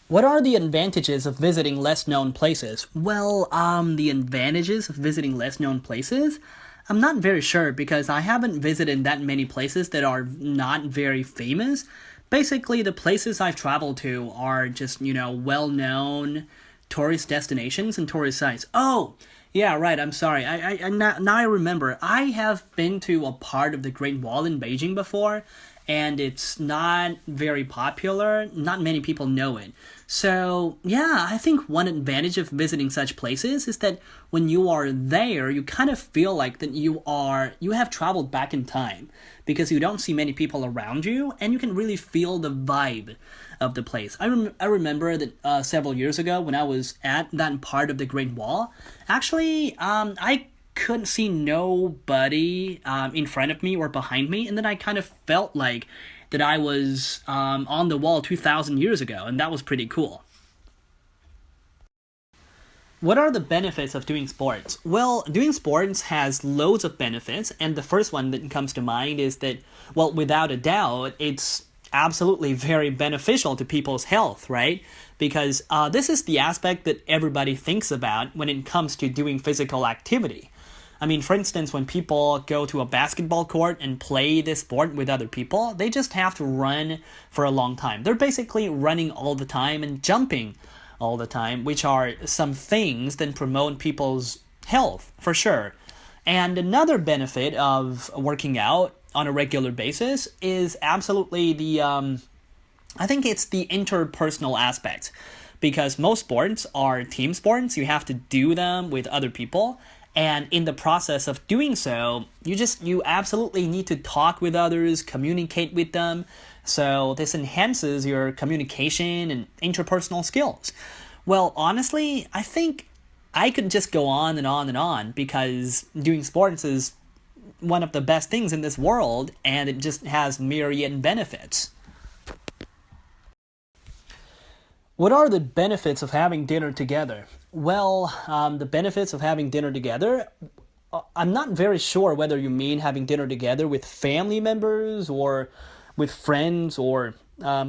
What are the advantages of visiting less known places? Well, the advantages of visiting less known places? I'm not very sure because I haven't visited that many places that are not very famous. Basically, the places I've traveled to are just, well known tourist destinations and tourist sites. Oh, yeah, right. I'm sorry. Now I remember. I have been to a part of the Great Wall in Beijing before, and it's not very popular. Not many people know it. So, yeah, I think one advantage of visiting such places is that when you are there, you kind of feel like that you have traveled back in time because you don't see many people around you and you can really feel the vibe of the place. I remember that several years ago when I was at that part of the Great Wall, actually, I couldn't see nobody in front of me or behind me, and then I kind of felt like that I was on the wall 2,000 years ago, and that was pretty cool. What are the benefits of doing sports? Well, doing sports has loads of benefits, and the first one that comes to mind is that, well, without a doubt, it's absolutely very beneficial to people's health, right? Because this is the aspect that everybody thinks about when it comes to doing physical activity. I mean, for instance, when people go to a basketball court and play this sport with other people, they just have to run for a long time. They're basically running all the time and jumping all the time, which are some things that promote people's health, for sure. And another benefit of working out on a regular basis is absolutely I think it's the interpersonal aspect. Because most sports are team sports, you have to do them with other people. And in the process of doing so, you absolutely need to talk with others, communicate with them. So this enhances your communication and interpersonal skills. Well, honestly, I think I could just go on and on and on because doing sports is one of the best things in this world and it just has myriad benefits. What are the benefits of having dinner together? Well, the benefits of having dinner together, I'm not very sure whether you mean having dinner together with family members or with friends or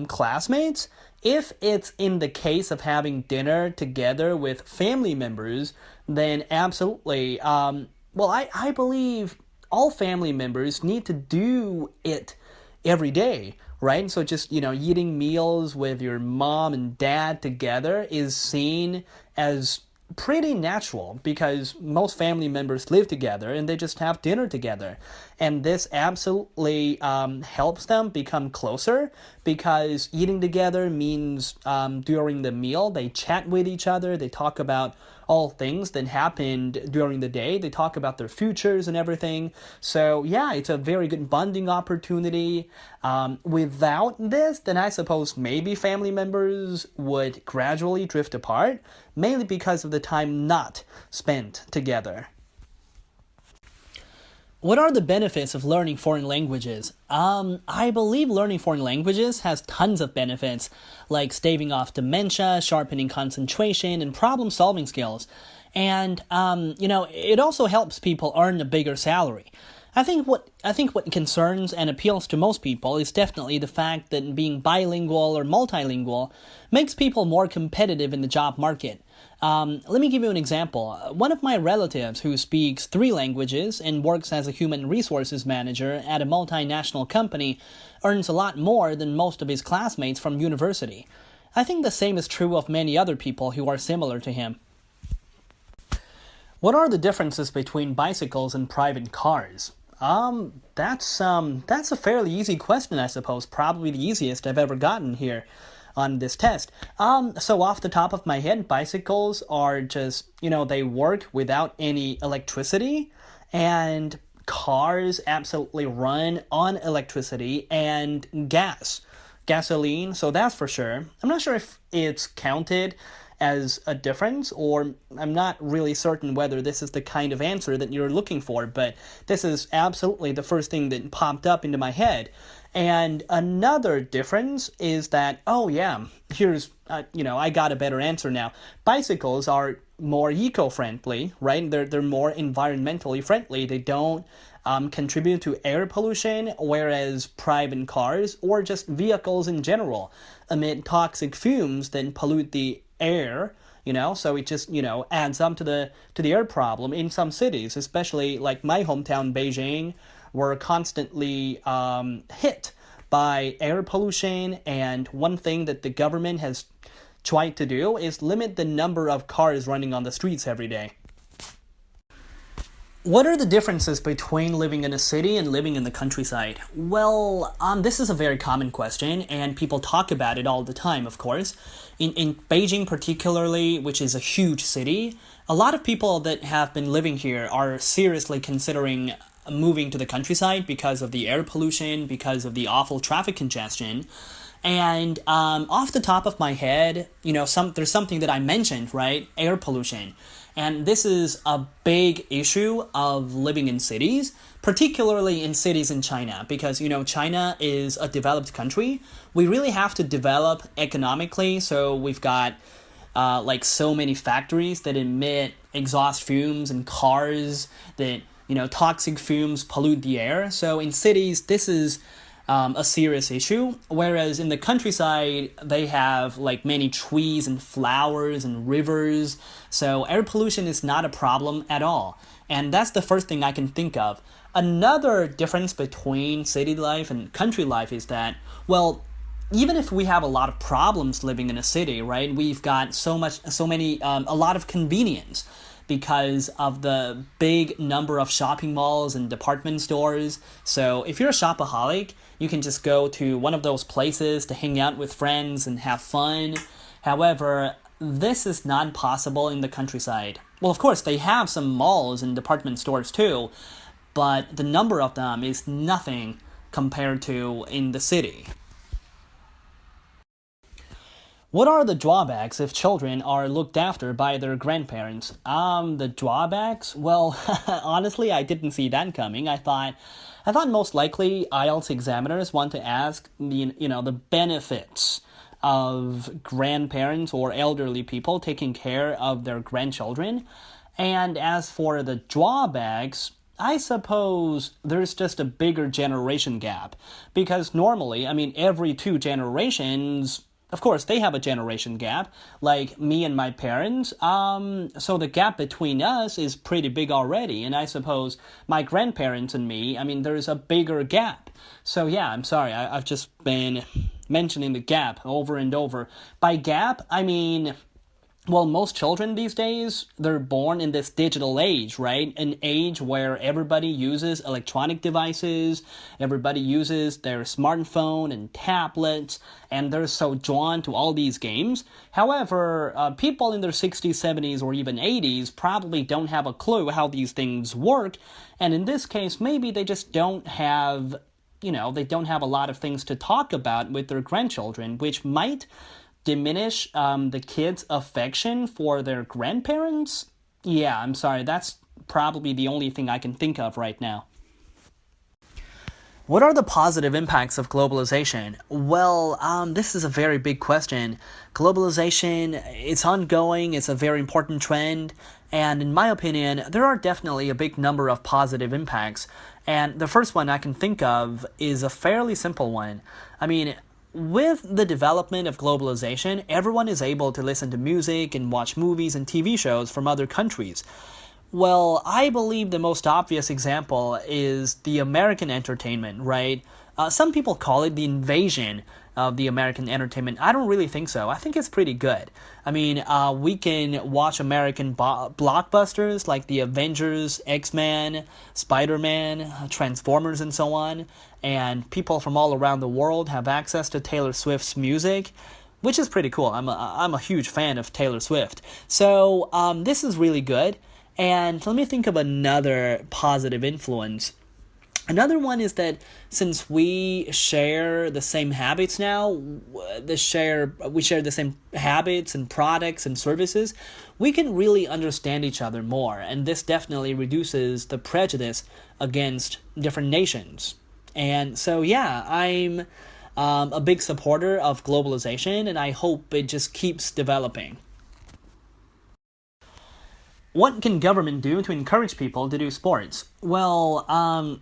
classmates. If it's in the case of having dinner together with family members, then absolutely. I believe all family members need to do it every day, right? So just, eating meals with your mom and dad together is seen as pretty natural because most family members live together and they just have dinner together. And this absolutely helps them become closer because eating together means during the meal they chat with each other, they talk about all things that happened during the day. They talk about their futures and everything. So yeah, it's a very good bonding opportunity. Without this, then I suppose maybe family members would gradually drift apart, mainly because of the time not spent together. What are the benefits of learning foreign languages? I believe learning foreign languages has tons of benefits, like staving off dementia, sharpening concentration, and problem-solving skills. And, it also helps people earn a bigger salary. I think what concerns and appeals to most people is definitely the fact that being bilingual or multilingual makes people more competitive in the job market. Let me give you an example. One of my relatives who speaks 3 languages and works as a human resources manager at a multinational company earns a lot more than most of his classmates from university. I think the same is true of many other people who are similar to him. What are the differences between bicycles and private cars? That's a fairly easy question, I suppose. Probably the easiest I've ever gotten here on this test. So off the top of my head, bicycles are just, they work without any electricity, and cars absolutely run on electricity and gasoline, so that's for sure. I'm not sure if it's counted as a difference, or I'm not really certain whether this is the kind of answer that you're looking for, but this is absolutely the first thing that popped up into my head. And another difference is that, here's, I got a better answer now. Bicycles are more eco-friendly, right? They're more environmentally friendly. They don't contribute to air pollution, whereas private cars or just vehicles in general emit toxic fumes that pollute the air. So it just adds up to the air problem in some cities, especially like my hometown Beijing. We're constantly hit by air pollution, and one thing that the government has tried to do is limit the number of cars running on the streets every day. What are the differences between living in a city and living in the countryside? Well, this is a very common question, and people talk about it all the time, of course. In Beijing particularly, which is a huge city, a lot of people that have been living here are seriously considering moving to the countryside because of the air pollution, because of the awful traffic congestion. And off the top of my head, there's something that I mentioned, right? Air pollution. And this is a big issue of living in cities, particularly in cities in China, because, China is a developed country. We really have to develop economically, so we've got so many factories that emit exhaust fumes and cars that, toxic fumes pollute the air. So in cities, this is a serious issue, whereas in the countryside, they have many trees and flowers and rivers, so air pollution is not a problem at all. And that's the first thing I can think of. Another difference between city life and country life is that, well, even if we have a lot of problems living in a city, right, we've got a lot of convenience because of the big number of shopping malls and department stores. So if you're a shopaholic, you can just go to one of those places to hang out with friends and have fun. However, this is not possible in the countryside. Well, of course, they have some malls and department stores too, but the number of them is nothing compared to in the city. What are the drawbacks if children are looked after by their grandparents? The drawbacks? Well, honestly, I didn't see that coming. I thought most likely IELTS examiners want to ask the benefits of grandparents or elderly people taking care of their grandchildren. And as for the drawbacks, I suppose there's just a bigger generation gap. Because normally, every 2 generations, of course, they have a generation gap, like me and my parents. So the gap between us is pretty big already. And I suppose my grandparents and me, there's a bigger gap. So yeah, I'm sorry, I've just been mentioning the gap over and over. By gap, well, most children these days, they're born in this digital age, right? An age where everybody uses electronic devices, everybody uses their smartphone and tablets, and they're so drawn to all these games. However, people in their 60s, 70s, or even 80s probably don't have a clue how these things work, and in this case, maybe they just don't have, they don't have a lot of things to talk about with their grandchildren, which might diminish the kids' affection for their grandparents? Yeah, I'm sorry, that's probably the only thing I can think of right now. What are the positive impacts of globalization? Well, this is a very big question. Globalization, it's ongoing, it's a very important trend, and in my opinion, there are definitely a big number of positive impacts. And the first one I can think of is a fairly simple one. With the development of globalization, everyone is able to listen to music and watch movies and TV shows from other countries. Well, I believe the most obvious example is the American entertainment, right? Some people call it the invasion of the American entertainment. I don't really think so. I think it's pretty good. We can watch American blockbusters like the Avengers, X-Men, Spider-Man, Transformers, and so on. And people from all around the world have access to Taylor Swift's music, which is pretty cool. I'm a huge fan of Taylor Swift. So this is really good. And let me think of another positive influence. Another one is that since we share the same habits now, we share the same habits and products and services, we can really understand each other more. And this definitely reduces the prejudice against different nations. And so, yeah, I'm a big supporter of globalization, and I hope it just keeps developing. What can government do to encourage people to do sports? Well,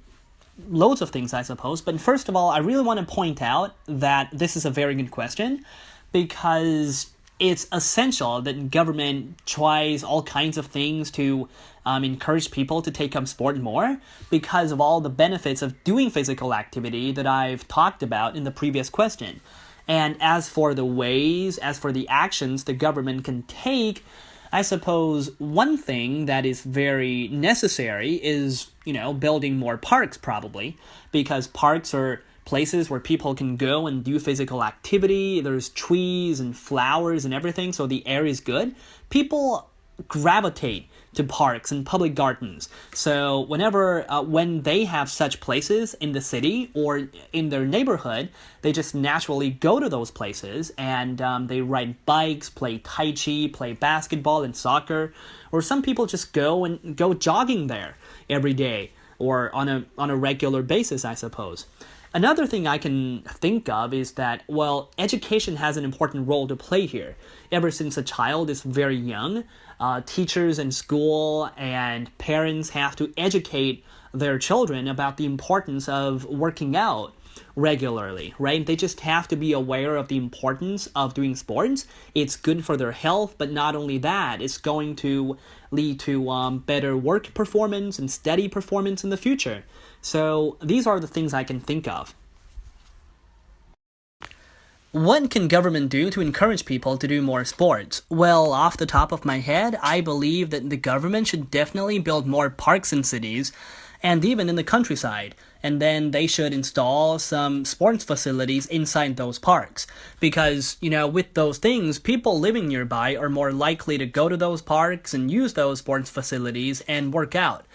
loads of things, I suppose. But first of all, I really want to point out that this is a very good question. because it's essential that government tries all kinds of things to encourage people to take up sport more because of all the benefits of doing physical activity that I've talked about in the previous question. And as for the ways, as for the actions the government can take, I suppose one thing that is very necessary is, building more parks probably, because parks are places where people can go and do physical activity. There's trees and flowers and everything, so the air is good. People gravitate to parks and public gardens. So when they have such places in the city or in their neighborhood, they just naturally go to those places and they ride bikes, play tai chi, play basketball and soccer, or some people just go jogging there every day or on a regular basis, I suppose. Another thing I can think of is that, education has an important role to play here. Ever since a child is very young, teachers in school and parents have to educate their children about the importance of working out regularly, right? They just have to be aware of the importance of doing sports. It's good for their health, but not only that, it's going to lead to better work performance and steady performance in the future. So these are the things I can think of. What can government do to encourage people to do more sports? Well, off the top of my head, I believe that the government should definitely build more parks in cities and even in the countryside. And then they should install some sports facilities inside those parks. Because, with those things, people living nearby are more likely to go to those parks and use those sports facilities and work out.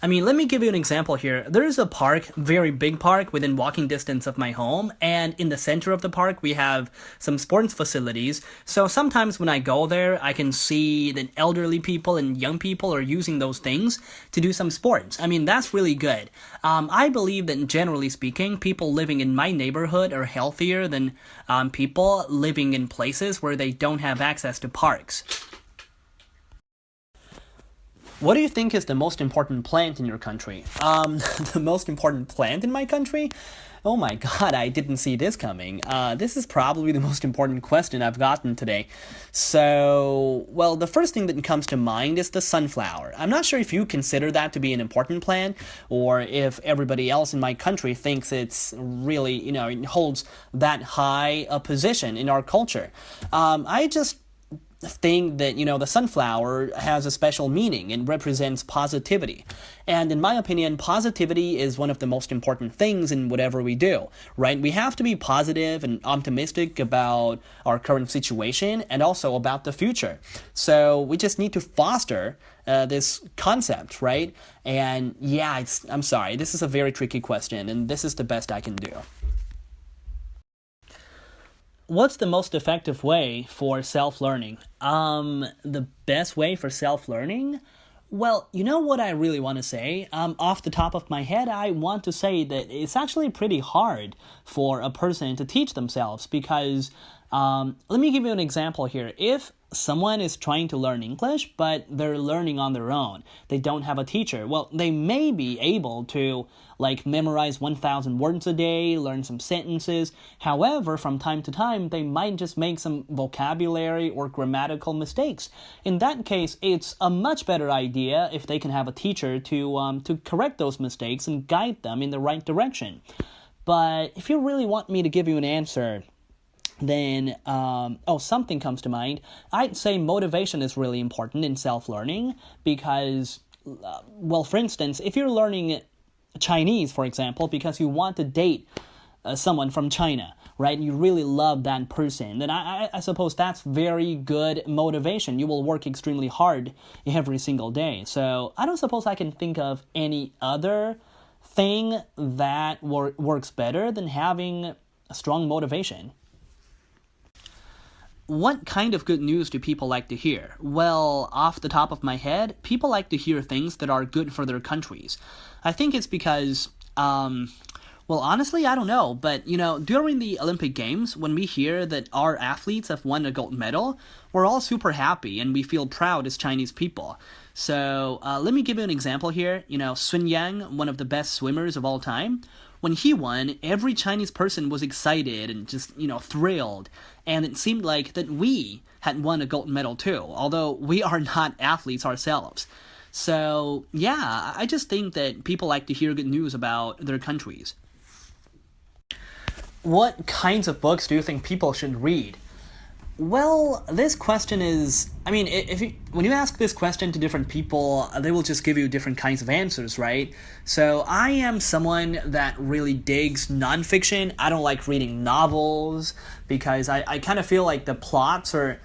Let me give you an example here. There is a park, very big park, within walking distance of my home, and in the center of the park, we have some sports facilities. So sometimes when I go there, I can see that elderly people and young people are using those things to do some sports. That's really good. I believe that generally speaking, people living in my neighborhood are healthier than people living in places where they don't have access to parks. What do you think is the most important plant in your country? The most important plant in my country? Oh my god, I didn't see this coming. This is probably the most important question I've gotten today. So, the first thing that comes to mind is the sunflower. I'm not sure if you consider that to be an important plant, or if everybody else in my country thinks it's really, it holds that high a position in our culture. I just think that, the sunflower has a special meaning and represents positivity. And in my opinion, positivity is one of the most important things in whatever we do, right? We have to be positive and optimistic about our current situation and also about the future. So we just need to foster this concept, right? And I'm sorry, this is a very tricky question, and this is the best I can do. What's the most effective way for self-learning? The best way for self-learning? Well, you know what I really want to say? Off the top of my head, I want to say that it's actually pretty hard for a person to teach themselves because, let me give you an example here. If someone is trying to learn English, but they're learning on their own, they don't have a teacher, they may be able to memorize 1,000 words a day, learn some sentences. However, from time to time, they might just make some vocabulary or grammatical mistakes. In that case, it's a much better idea if they can have a teacher to correct those mistakes and guide them in the right direction. But if you really want me to give you an answer, then, something comes to mind. I'd say motivation is really important in self-learning because, for instance, if you're learning Chinese, for example, because you want to date someone from China, right? You really love that person, then I suppose that's very good motivation. You will work extremely hard every single day. So I don't suppose I can think of any other thing that works better than having a strong motivation. What kind of good news do people like to hear? Well, off the top of my head, people like to hear things that are good for their countries. I think it's because, honestly, I don't know. But, during the Olympic Games, when we hear that our athletes have won a gold medal, we're all super happy and we feel proud as Chinese people. So let me give you an example here. Sun Yang, one of the best swimmers of all time, when he won, every Chinese person was excited and just, thrilled. And it seemed like that we had won a gold medal too, although we are not athletes ourselves. So, yeah, I just think that people like to hear good news about their countries. What kinds of books do you think people should read? Well, this question is, when you ask this question to different people, they will just give you different kinds of answers, right? So I am someone that really digs nonfiction. I don't like reading novels because I kind of feel like the plots are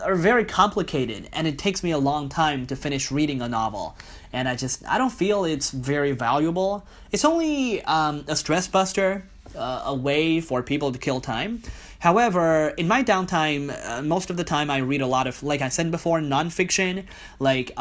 very complicated, and it takes me a long time to finish reading a novel. And I don't feel it's very valuable. It's only a stress buster, a way for people to kill time. However, in my downtime, most of the time I read a lot of, like I said before, nonfiction, like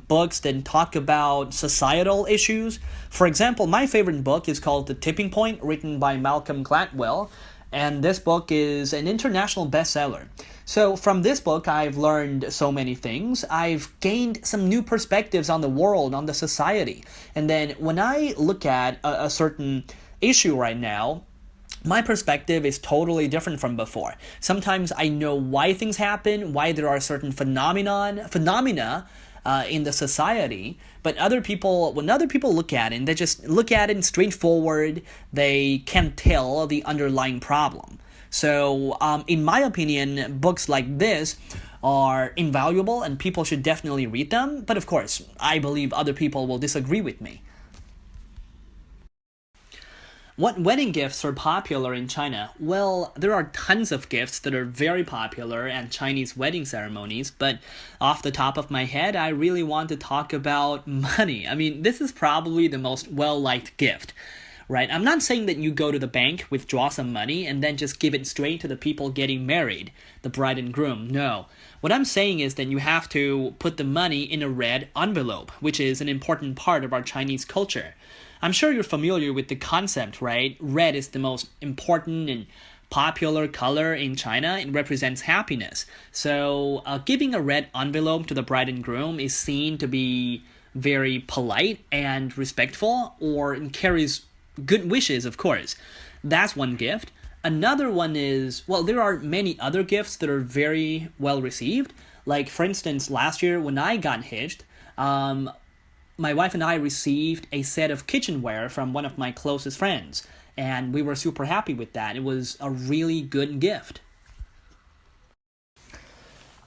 books that talk about societal issues. For example, my favorite book is called The Tipping Point, written by Malcolm Gladwell, and this book is an international bestseller. So from this book, I've learned so many things. I've gained some new perspectives on the world, on the society. And then when I look at a certain issue right now, my perspective is totally different from before. Sometimes I know why things happen, why there are certain phenomena in the society, but when other people look at it, and they just look at it straightforward, they can't tell the underlying problem. So, in my opinion, books like this are invaluable and people should definitely read them, but of course, I believe other people will disagree with me. What wedding gifts are popular in China? Well, there are tons of gifts that are very popular at Chinese wedding ceremonies, but off the top of my head, I really want to talk about money. This is probably the most well-liked gift, right? I'm not saying that you go to the bank, withdraw some money, and then just give it straight to the people getting married, the bride and groom. No. What I'm saying is that you have to put the money in a red envelope, which is an important part of our Chinese culture. I'm sure you're familiar with the concept, right? Red is the most important and popular color in China. It represents happiness. So giving a red envelope to the bride and groom is seen to be very polite and respectful, or it carries good wishes, of course. That's one gift. Another one is, well, there are many other gifts that are very well received. Like, for instance, last year when I got hitched, my wife and I received a set of kitchenware from one of my closest friends, and we were super happy with that. It was a really good gift.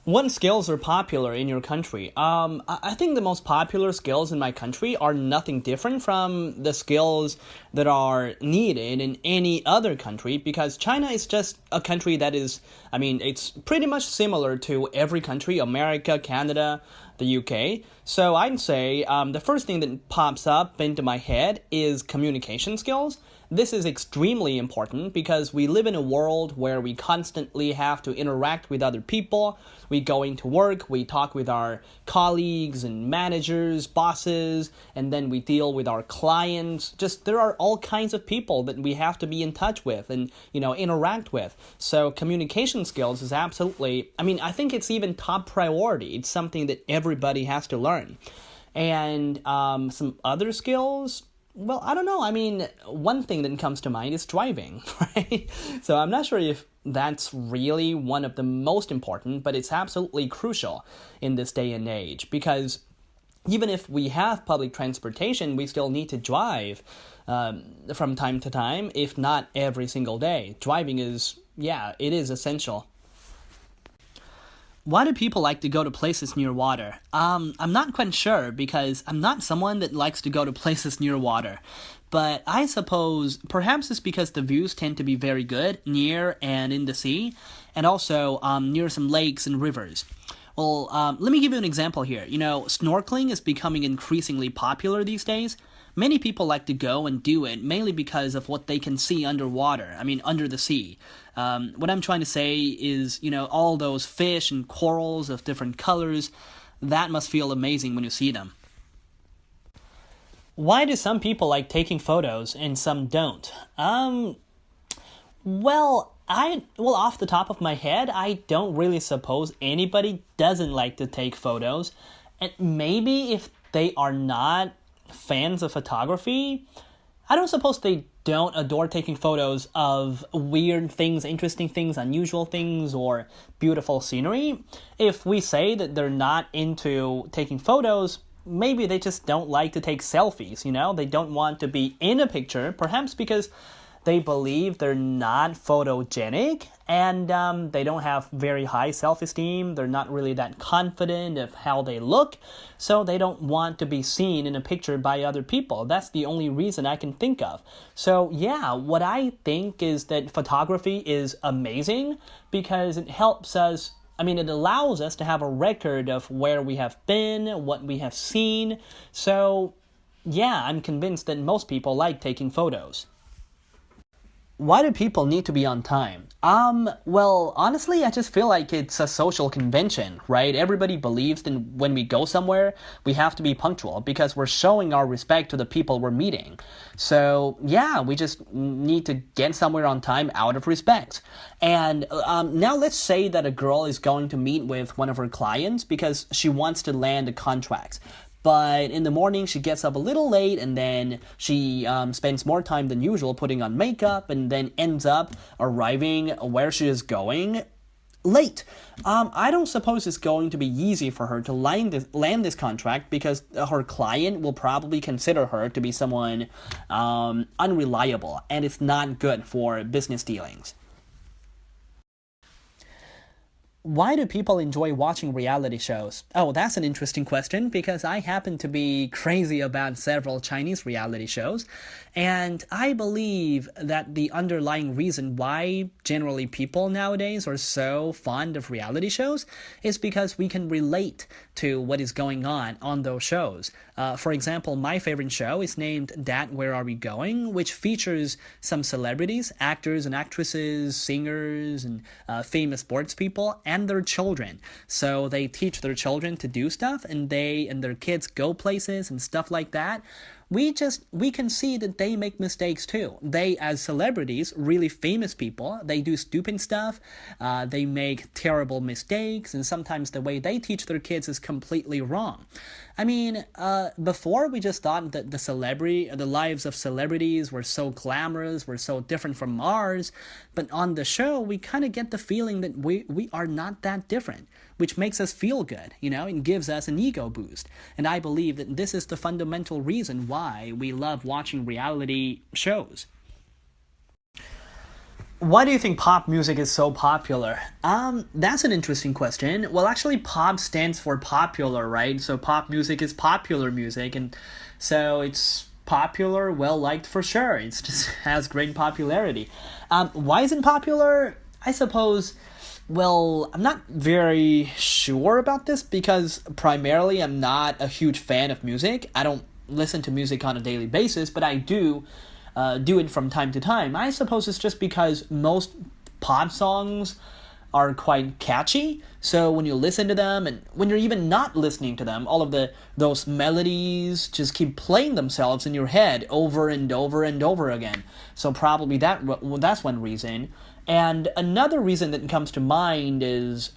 What skills are popular in your country? I think the most popular skills in my country are nothing different from the skills that are needed in any other country, because China is just a country that is, it's pretty much similar to every country, America, Canada, the UK. So I'd say the first thing that pops up into my head is communication skills. This is extremely important because we live in a world where we constantly have to interact with other people. We go into work, we talk with our colleagues and managers, bosses, and then we deal with our clients. Just there are all kinds of people that we have to be in touch with and, interact with. So communication skills is absolutely, I think it's even top priority. It's something that everybody has to learn. And some other skills, well, I don't know. One thing that comes to mind is driving, right? So I'm not sure if that's really one of the most important, but it's absolutely crucial in this day and age, because even if we have public transportation, we still need to drive from time to time, if not every single day. Driving is, it is essential. Why do people like to go to places near water? I'm not quite sure, because I'm not someone that likes to go to places near water. But I suppose perhaps it's because the views tend to be very good near and in the sea, and also near some lakes and rivers. Well, let me give you an example here. Snorkeling is becoming increasingly popular these days. Many people like to go and do it mainly because of what they can see underwater, under the sea. What I'm trying to say is, all those fish and corals of different colors, that must feel amazing when you see them. Why do some people like taking photos and some don't? Well, off the top of my head, I don't really suppose anybody doesn't like to take photos. And maybe if they are not fans of photography, I don't suppose they don't adore taking photos of weird things, interesting things, unusual things, or beautiful scenery. If we say that they're not into taking photos, maybe they just don't like to take selfies, you know? They don't want to be in a picture, perhaps because they believe they're not photogenic, and they don't have very high self-esteem. They're not really that confident of how they look, so they don't want to be seen in a picture by other people. That's the only reason I can think of. So yeah, what I think is that photography is amazing because it helps us, it allows us to have a record of where we have been, what we have seen. So yeah, I'm convinced that most people like taking photos. Why do people need to be on time? Well, honestly, I just feel like it's a social convention, right? Everybody believes that when we go somewhere, we have to be punctual because we're showing our respect to the people we're meeting. So, yeah, we just need to get somewhere on time out of respect. And now let's say that a girl is going to meet with one of her clients because she wants to land a contract. But in the morning, she gets up a little late, and then she spends more time than usual putting on makeup, and then ends up arriving where she is going late. I don't suppose it's going to be easy for her to land this contract because her client will probably consider her to be someone unreliable, and it's not good for business dealings. Why do people enjoy watching reality shows? Oh, that's an interesting question because I happen to be crazy about several Chinese reality shows, and I believe that the underlying reason why generally people nowadays are so fond of reality shows is because we can relate to what is going on those shows. For example, my favorite show is named Dad, Where Are We Going?, which features some celebrities, actors and actresses, singers, and famous sports people, and their children. So they teach their children to do stuff, and they and their kids go places and stuff like that. We can see that they make mistakes too. They, as celebrities, really famous people, they do stupid stuff, they make terrible mistakes, and sometimes the way they teach their kids is completely wrong. Before we just thought that the lives of celebrities were so glamorous, were so different from ours, but on the show, we kind of get the feeling that we are not that different, which makes us feel good, and gives us an ego boost. And I believe that this is the fundamental reason why we love watching reality shows. Why do you think pop music is so popular? That's an interesting question. Well, actually, pop stands for popular, right? So pop music is popular music, and so it's popular, well-liked for sure. It just has great popularity. Why is it popular? I suppose, well, I'm not very sure about this because primarily I'm not a huge fan of music. I don't listen to music on a daily basis, but I do it from time to time. I suppose it's just because most pop songs are quite catchy. So when you listen to them, and when you're even not listening to them, all of those melodies just keep playing themselves in your head over and over and over again. So probably that's one reason. And another reason that comes to mind is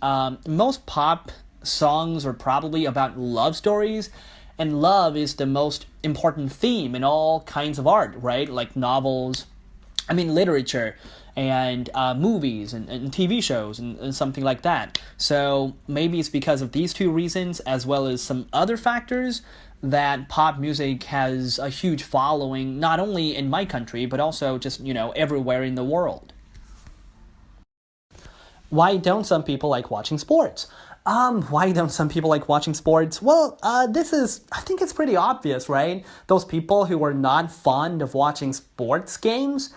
most pop songs are probably about love stories. And love is the most important theme in all kinds of art, right? Like novels, literature, and movies and TV shows and something like that. So maybe it's because of these two reasons, as well as some other factors, that pop music has a huge following, not only in my country, but also just, everywhere in the world. Why don't some people like watching sports? Why don't some people like watching sports? Well, I think it's pretty obvious, right? Those people who are not fond of watching sports games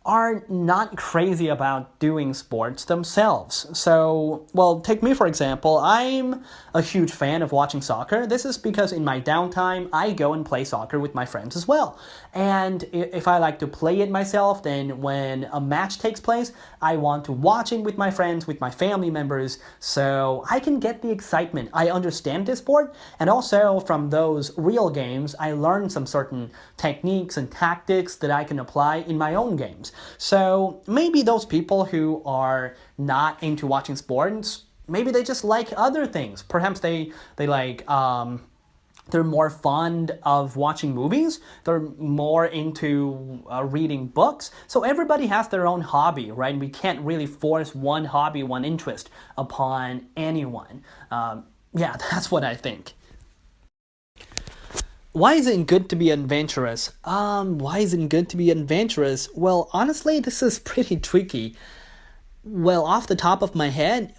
are not crazy about doing sports themselves. So, well, take me for example. I'm a huge fan of watching soccer. This is because in my downtime, I go and play soccer with my friends as well. And if I like to play it myself, then when a match takes place, I want to watch it with my friends, with my family members, so I can get the excitement. I understand this sport, and also from those real games, I learn some certain techniques and tactics that I can apply in my own games. So maybe those people who are not into watching sports, maybe they just like other things. Perhaps they like they're more fond of watching movies. They're more into reading books. So everybody has their own hobby, right? We can't really force one hobby, one interest upon anyone. Yeah, that's what I think. Why is it good to be adventurous? Why is it good to be adventurous? Well, honestly, this is pretty tricky. Well, off the top of my head,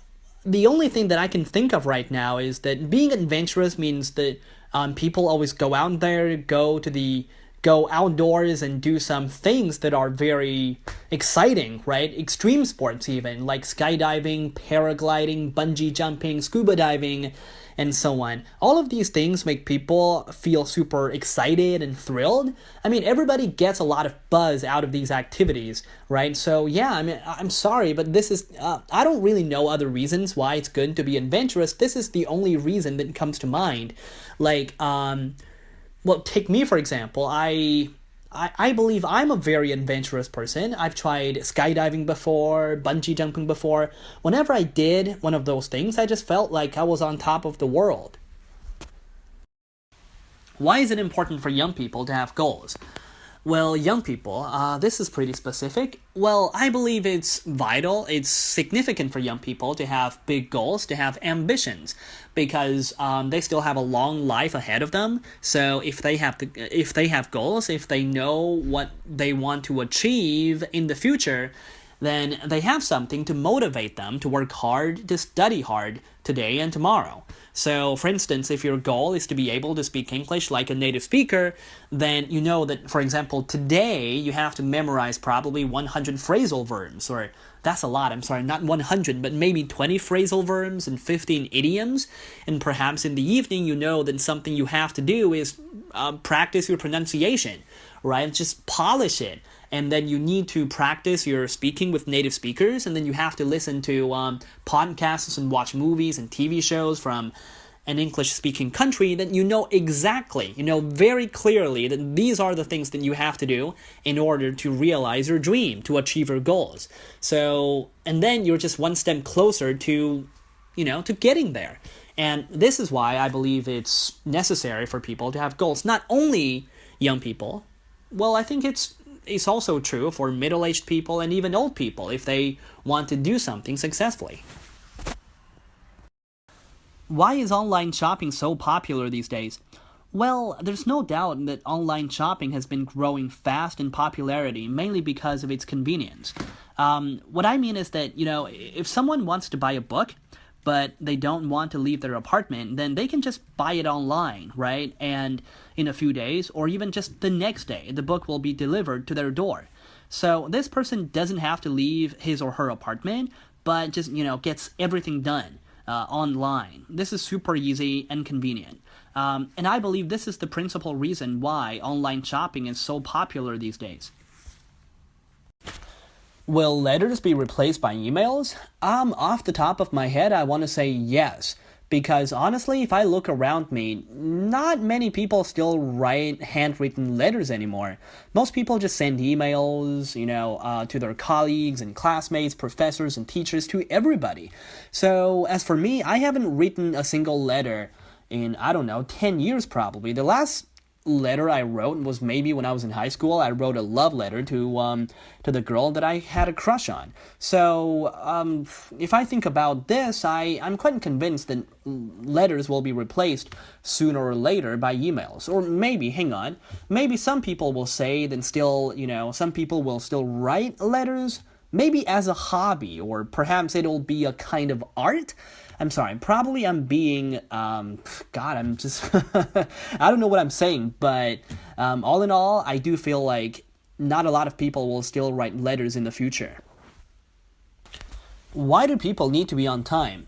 the only thing that I can think of right now is that being adventurous means that people always go out there, go outdoors and do some things that are very exciting, right? Extreme sports even, like skydiving, paragliding, bungee jumping, scuba diving, and so on. All of these things make people feel super excited and thrilled. I mean, everybody gets a lot of buzz out of these activities, right? So yeah, I mean, I'm sorry, but this is, I don't really know other reasons why it's good to be adventurous. This is the only reason that comes to mind. Like, well, take me for example. I believe I'm a very adventurous person. I've tried skydiving before, bungee jumping before. Whenever I did one of those things, I just felt like I was on top of the world. Why is it important for young people to have goals? Well, young people, this is pretty specific. Well, I believe it's vital, it's significant for young people to have big goals, to have ambitions, because they still have a long life ahead of them. So if they have goals, if they know what they want to achieve in the future, then they have something to motivate them to work hard, to study hard today and tomorrow. So, for instance, if your goal is to be able to speak English like a native speaker, then you know that, for example, today you have to memorize probably 100 phrasal verbs, or that's a lot, I'm sorry, not 100, but maybe 20 phrasal verbs and 15 idioms. And perhaps in the evening, you know that something you have to do is practice your pronunciation, right? Just polish it. And then you need to practice your speaking with native speakers, and then you have to listen to podcasts and watch movies and TV shows from an English-speaking country. Then you know exactly, you know very clearly that these are the things that you have to do in order to realize your dream, to achieve your goals. So, and then you're just one step closer to, to getting there. And this is why I believe it's necessary for people to have goals. Not only young people. Well, I think it's also true for middle-aged people and even old people if they want to do something successfully. Why is online shopping so popular these days? Well, there's no doubt that online shopping has been growing fast in popularity, mainly because of its convenience. What I mean is that, if someone wants to buy a book, but they don't want to leave their apartment, then they can just buy it online, right? And in a few days, or even just the next day, the book will be delivered to their door. So this person doesn't have to leave his or her apartment, but just, gets everything done online. This is super easy and convenient. And I believe this is the principal reason why online shopping is so popular these days. Will letters be replaced by emails? Off the top of my head, I want to say yes. Because honestly, if I look around me, not many people still write handwritten letters anymore. Most people just send emails, to their colleagues and classmates, professors and teachers, to everybody. So as for me, I haven't written a single letter in, 10 years probably. The last letter I wrote was maybe when I was in high school. I wrote a love letter to the girl that I had a crush on. So if I think about this, I'm quite convinced that letters will be replaced sooner or later by emails. Or maybe some people will say that still, some people will still write letters, maybe as a hobby, or perhaps it'll be a kind of art. I'm sorry, probably I'm being, I'm just, I don't know what I'm saying, but all in all, I do feel like not a lot of people will still write letters in the future. Why do people need to be on time?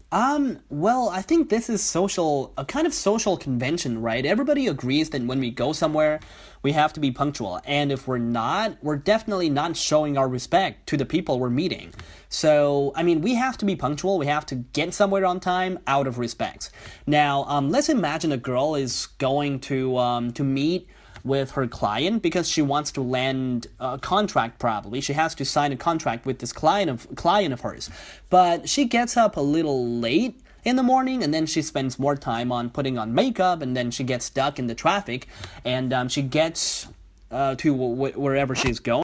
Well, I think this is a kind of social convention, right? Everybody agrees that when we go somewhere, we have to be punctual. And if we're not, we're definitely not showing our respect to the people we're meeting. So, we have to be punctual. We have to get somewhere on time out of respect. Now, let's imagine a girl is going to meet with her client because she wants to land a contract probably. She has to sign a contract with this client of hers. But she gets up a little late in the morning, and then she spends more time on putting on makeup, and then she gets stuck in the traffic, and she gets to wherever she's going.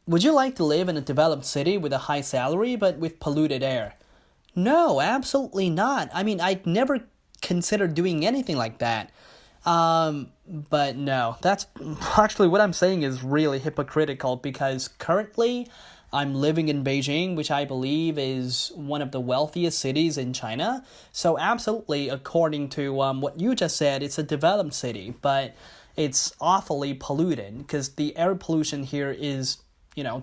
Would you like to live in a developed city with a high salary but with polluted air? No, absolutely not. I mean, I'd never consider doing anything like that. But no, that's actually what I'm saying is really hypocritical because currently I'm living in Beijing, which I believe is one of the wealthiest cities in China. So absolutely, according to what you just said, it's a developed city, but it's awfully polluted because the air pollution here is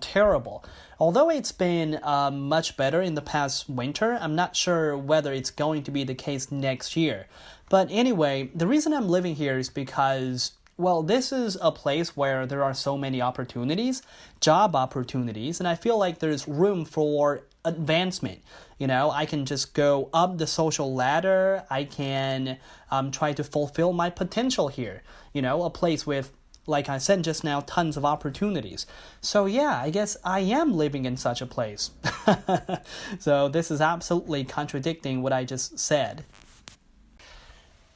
terrible. Although it's been much better in the past winter, I'm not sure whether it's going to be the case next year. But anyway, the reason I'm living here is because, well, this is a place where there are so many opportunities, job opportunities, and I feel like there's room for advancement. I can just go up the social ladder. I can try to fulfill my potential here. A place with, like I said just now, tons of opportunities. So yeah, I guess I am living in such a place. So this is absolutely contradicting what I just said.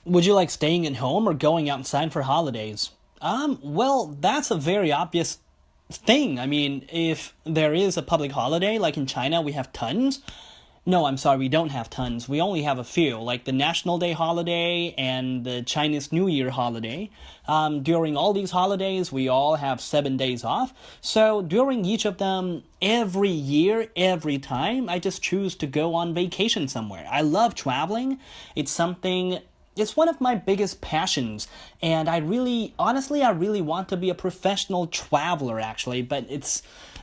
Would you like staying at home or going outside for holidays? Well, that's a very obvious thing. I mean, if there is a public holiday, like in China, we have tons. No, I'm sorry, we don't have tons. We only have a few, like the National Day holiday and the Chinese New Year holiday. During all these holidays, we all have 7 days off. So during each of them, every year, every time, I just choose to go on vacation somewhere. I love traveling. It's one of my biggest passions, and I really want to be a professional traveler, actually, but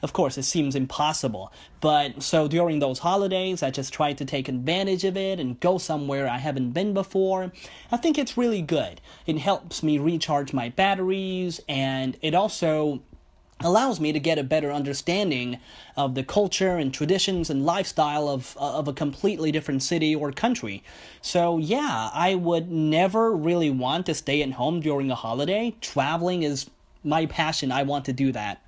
of course, it seems impossible. But so during those holidays, I just try to take advantage of it and go somewhere I haven't been before. I think it's really good. It helps me recharge my batteries, and it also allows me to get a better understanding of the culture and traditions and lifestyle of a completely different city or country. So yeah, I would never really want to stay at home during a holiday. Traveling is my passion. I want to do that.